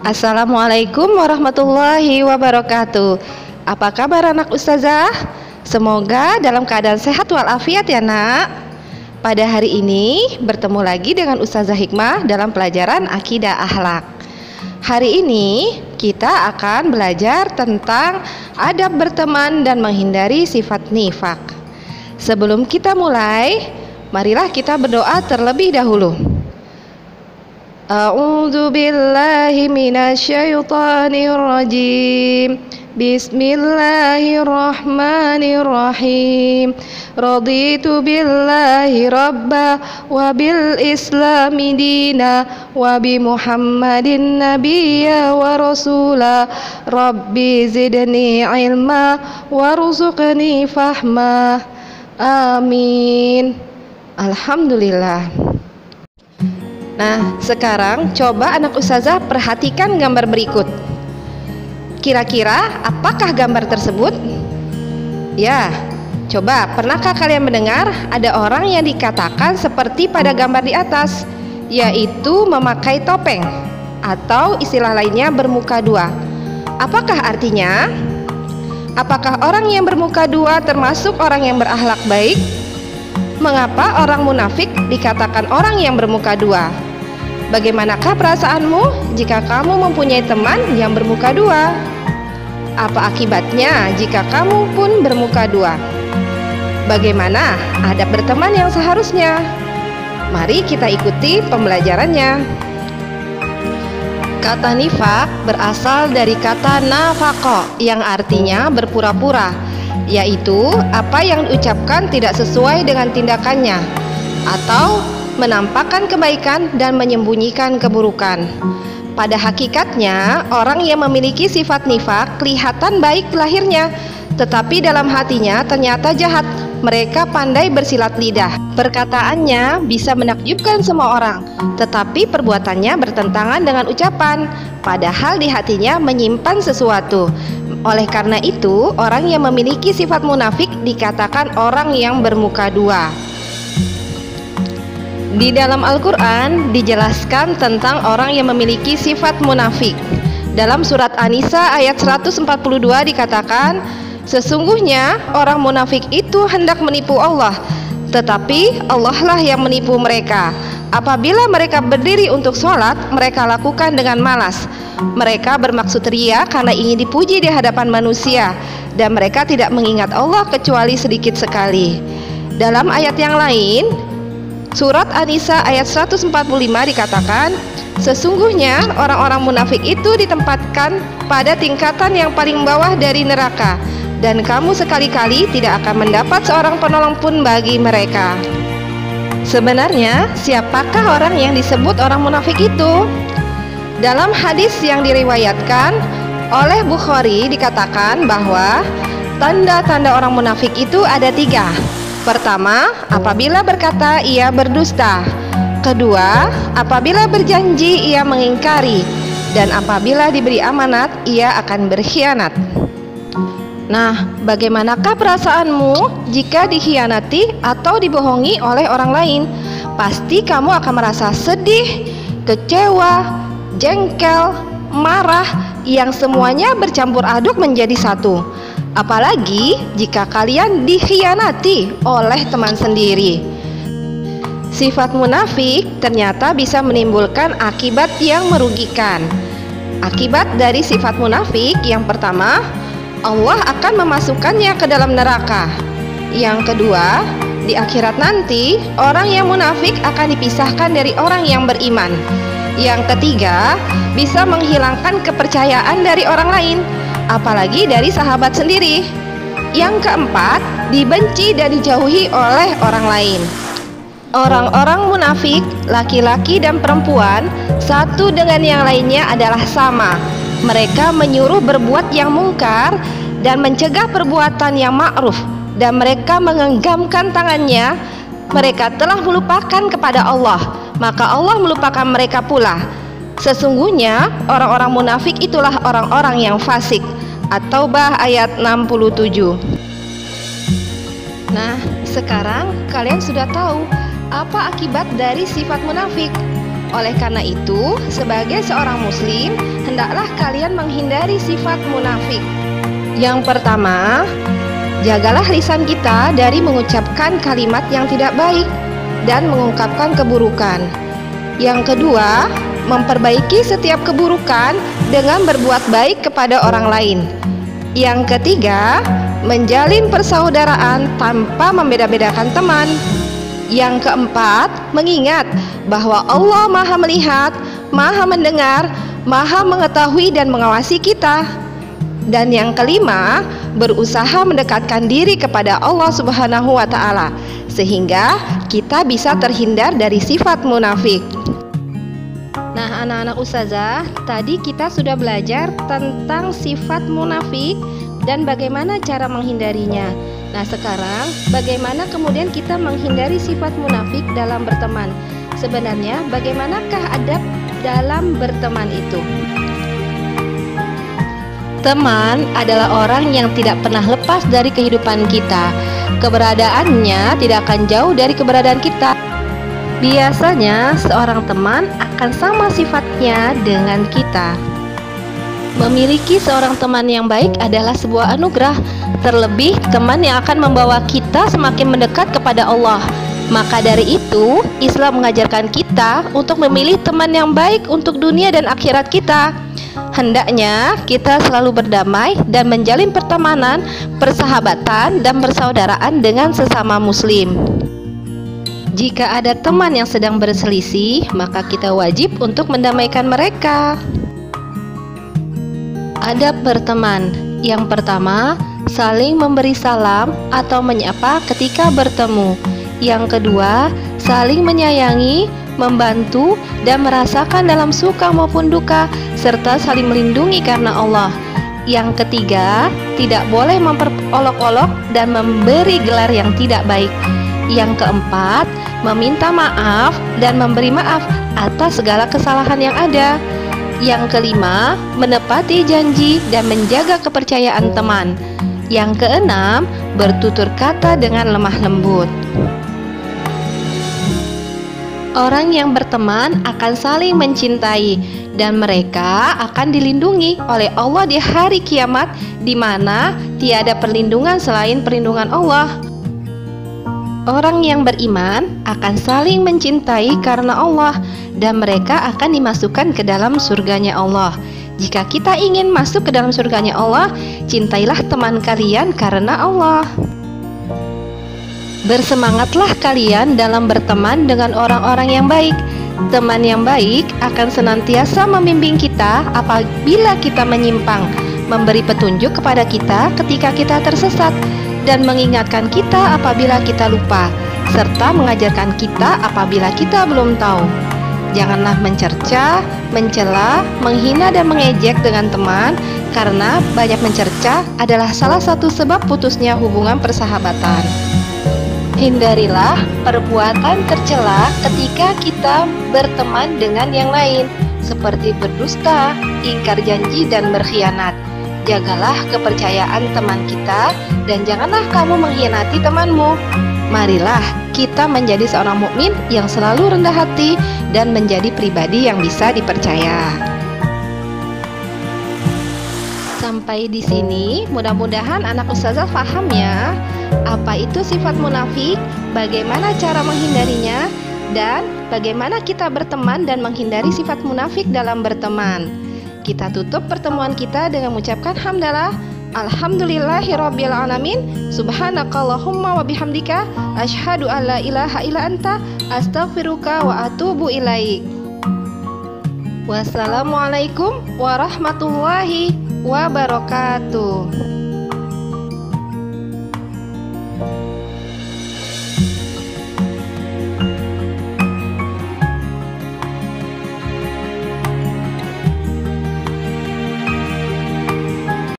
Assalamualaikum warahmatullahi wabarakatuh. Apa kabar anak ustazah? Semoga dalam keadaan sehat walafiat ya nak. Pada hari ini bertemu lagi dengan Ustazah Hikmah dalam pelajaran Akidah Akhlak. Hari ini kita akan belajar tentang adab berteman dan menghindari sifat nifak. Sebelum kita mulai, marilah kita berdoa terlebih dahulu. A'udzu billahi minasyaitonir rajim. Bismillahirrahmanirrahim. Raditu billahi rabba wa bil islami dina wa bi Muhammadin nabiyya wa rasula. Rabbi zidni ilma warzuqni fahma. Amin. Alhamdulillah. Nah, sekarang coba anak ustazah perhatikan gambar berikut. Kira-kira apakah gambar tersebut? Ya, coba pernahkah kalian mendengar ada orang yang dikatakan seperti pada gambar di atas, yaitu memakai topeng atau istilah lainnya bermuka dua. Apakah artinya? Apakah orang yang bermuka dua termasuk orang yang berakhlak baik? Mengapa orang munafik dikatakan orang yang bermuka dua? Bagaimanakah perasaanmu jika kamu mempunyai teman yang bermuka dua? Apa akibatnya jika kamu pun bermuka dua? Bagaimana adab berteman yang seharusnya? Mari kita ikuti pembelajarannya. Kata nifak berasal dari kata nafaqo yang artinya berpura-pura, yaitu apa yang diucapkan tidak sesuai dengan tindakannya atau menampakkan kebaikan dan menyembunyikan keburukan. Pada hakikatnya, orang yang memiliki sifat nifak kelihatan baik lahirnya, tetapi dalam hatinya ternyata jahat. Mereka pandai bersilat lidah. Perkataannya bisa menakjubkan semua orang, tetapi perbuatannya bertentangan dengan ucapan, padahal di hatinya menyimpan sesuatu. Oleh karena itu, orang yang memiliki sifat munafik dikatakan orang yang bermuka dua. Di dalam Al-Quran dijelaskan tentang orang yang memiliki sifat munafik. Dalam surat An-Nisa ayat 142 dikatakan, sesungguhnya orang munafik itu hendak menipu Allah, tetapi Allah lah yang menipu mereka. Apabila mereka berdiri untuk sholat, mereka lakukan dengan malas. Mereka bermaksud ria karena ingin dipuji di hadapan manusia, dan mereka tidak mengingat Allah kecuali sedikit sekali. Dalam ayat yang lain, surat An-Nisa ayat 145 dikatakan, sesungguhnya orang-orang munafik itu ditempatkan pada tingkatan yang paling bawah dari neraka, dan kamu sekali-kali tidak akan mendapat seorang penolong pun bagi mereka. Sebenarnya, siapakah orang yang disebut orang munafik itu? Dalam hadis yang diriwayatkan oleh Bukhari dikatakan bahwa tanda-tanda orang munafik itu ada 3. Pertama, apabila berkata ia berdusta. Kedua, apabila berjanji ia mengingkari. Dan apabila diberi amanat ia akan berkhianat. Nah, bagaimanakah perasaanmu jika dikhianati atau dibohongi oleh orang lain? Pasti kamu akan merasa sedih, kecewa, jengkel, marah, yang semuanya bercampur aduk menjadi satu. Apalagi jika kalian dikhianati oleh teman sendiri. Sifat munafik ternyata bisa menimbulkan akibat yang merugikan. Akibat dari sifat munafik yang pertama, Allah akan memasukkannya ke dalam neraka. Yang kedua, di akhirat nanti orang yang munafik akan dipisahkan dari orang yang beriman. Yang ketiga, bisa menghilangkan kepercayaan dari orang lain, apalagi dari sahabat sendiri. Yang keempat, dibenci dan dijauhi oleh orang lain. Orang-orang munafik, laki-laki dan perempuan, satu dengan yang lainnya adalah sama. Mereka menyuruh berbuat yang mungkar dan mencegah perbuatan yang ma'ruf, dan mereka menggenggamkan tangannya. Mereka telah melupakan kepada Allah, maka Allah melupakan mereka pula. Sesungguhnya orang-orang munafik itulah orang-orang yang fasik. At-Taubah ayat 67. Nah, sekarang kalian sudah tahu apa akibat dari sifat munafik. Oleh karena itu, sebagai seorang muslim, hendaklah kalian menghindari sifat munafik. Yang pertama, jagalah lisan kita dari mengucapkan kalimat yang tidak baik dan mengungkapkan keburukan. Yang kedua, memperbaiki setiap keburukan dengan berbuat baik kepada orang lain. Yang ketiga, menjalin persaudaraan tanpa membeda-bedakan teman. Yang keempat, mengingat bahwa Allah Maha Melihat, Maha Mendengar, Maha Mengetahui dan mengawasi kita. Dan yang kelima, berusaha mendekatkan diri kepada Allah Subhanahu wa Ta'ala, sehingga kita bisa terhindar dari sifat munafik. Nah, anak-anak ustazah, tadi kita sudah belajar tentang sifat munafik dan bagaimana cara menghindarinya. Nah, sekarang bagaimana kemudian kita menghindari sifat munafik dalam berteman? Sebenarnya bagaimanakah adab dalam berteman itu? Teman adalah orang yang tidak pernah lepas dari kehidupan kita. Keberadaannya tidak akan jauh dari keberadaan kita. Biasanya seorang teman akan sama sifatnya dengan kita. Memiliki seorang teman yang baik adalah sebuah anugerah, terlebih teman yang akan membawa kita semakin mendekat kepada Allah. Maka dari itu, Islam mengajarkan kita untuk memilih teman yang baik untuk dunia dan akhirat kita. Hendaknya kita selalu berdamai dan menjalin pertemanan, persahabatan, dan persaudaraan dengan sesama muslim. Jika ada teman yang sedang berselisih, maka kita wajib untuk mendamaikan mereka. Adab berteman. Yang pertama, saling memberi salam atau menyapa ketika bertemu. Yang kedua, saling menyayangi, membantu, dan merasakan dalam suka maupun duka, serta saling melindungi karena Allah. Yang ketiga, tidak boleh memperolok-olok dan memberi gelar yang tidak baik. Yang keempat, meminta maaf dan memberi maaf atas segala kesalahan yang ada. Yang kelima, menepati janji dan menjaga kepercayaan teman. Yang keenam, bertutur kata dengan lemah lembut. Orang yang berteman akan saling mencintai dan mereka akan dilindungi oleh Allah di hari kiamat, di mana tiada perlindungan selain perlindungan Allah. Orang yang beriman akan saling mencintai karena Allah dan mereka akan dimasukkan ke dalam surganya Allah. Jika kita ingin masuk ke dalam surganya Allah, cintailah teman kalian karena Allah. Bersemangatlah kalian dalam berteman dengan orang-orang yang baik. Teman yang baik akan senantiasa membimbing kita apabila kita menyimpang, memberi petunjuk kepada kita ketika kita tersesat, dan mengingatkan kita apabila kita lupa, serta mengajarkan kita apabila kita belum tahu. Janganlah mencerca, mencela, menghina dan mengejek dengan teman, karena banyak mencerca adalah salah satu sebab putusnya hubungan persahabatan. Hindarilah perbuatan tercela ketika kita berteman dengan yang lain, seperti berdusta, ingkar janji, dan berkhianat. Jagalah kepercayaan teman kita dan janganlah kamu mengkhianati temanmu. Marilah kita menjadi seorang mukmin yang selalu rendah hati dan menjadi pribadi yang bisa dipercaya. Sampai di sini, mudah-mudahan anak ustazah paham ya, apa itu sifat munafik, bagaimana cara menghindarinya, dan bagaimana kita berteman dan menghindari sifat munafik dalam berteman. Kita tutup pertemuan kita dengan mengucapkan hamdalah, alhamdulillahirabbil alamin, subhanakallahumma wa bihamdika, asyhadu alla ilaha illa anta, astaghfiruka wa atubu ilaik. Wassalamualaikum warahmatullahi wabarakatuh.